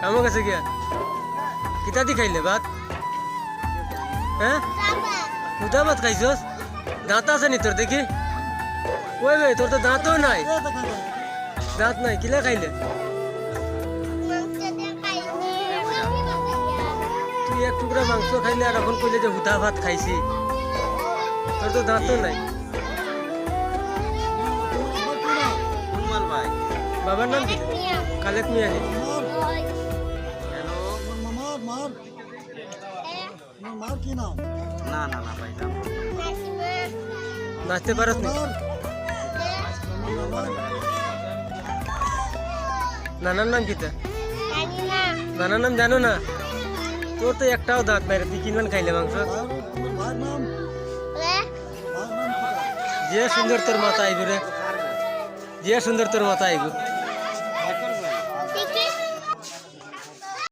আমার কাছে গিয়া কিতা দি খাইলে ভাত? হ্যাঁ উদা ভাত খাইছস? দাঁত আছে নি তোর দেখি? ওই বে তোর তো দাঁতও নাই। দাঁত নাই কিলা খাইলে? তুই এক টুকরা মাংস খাইলে আর এখন কইলে যে হুদা ভাত খাইছি। তোর তো দাঁতও নাই। বাবার নাম কি? কালেক মিয়ানি। নাচতে পারস নি? নানার নাম কি? নানার নাম জানো না? তোর তো একটাও দাঁত নাই, তুই কিনবেন খাইলে মাংস? যে সুন্দর তোর মাথা আইব রে, যে সুন্দর তোর মাথা আইব।